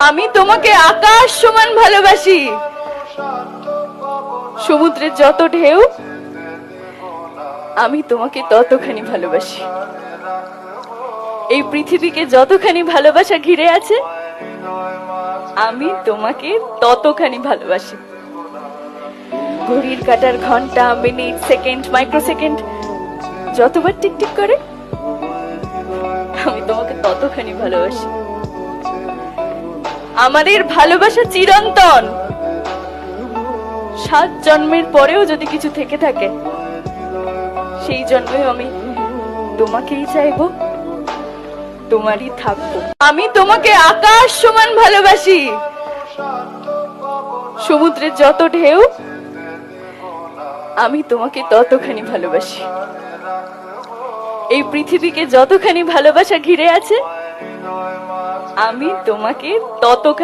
আমি তোমাকে আকাশ সমান ভালোবাসি। সমুদ্রের যত ঢেউ আমি তোমাকে ততখানি ভালোবাসি। এই পৃথিবীকে যতখানি ভালোবাসা ঘিরে আছে আমি তোমাকে ততখানি ভালোবাসি। ঘড়ির কাঁটার ঘন্টা, মিনিট, সেকেন্ড, মাইক্রোসেকেন্ড যতবার টিকটিক করে আমি তোমাকে ততখানি ভালোবাসি। আমাদের ভালোবাসা চিরন্তন। 7 জন্মের পরেও যদি কিছু থেকে থাকে সেই জন্মেও আমি তোমাকেই চাইবো, তোমারই থাকবো। আমি তোমাকে আকাশ সমান ভালোবাসি। সমুদ্রের যত ঢেউ আমি তোমাকে ততখানি ভালোবাসি। এই পৃথিবীকে যতখানি ভালোবাসা ঘিরে আছে আমি তোমাকে ততখানি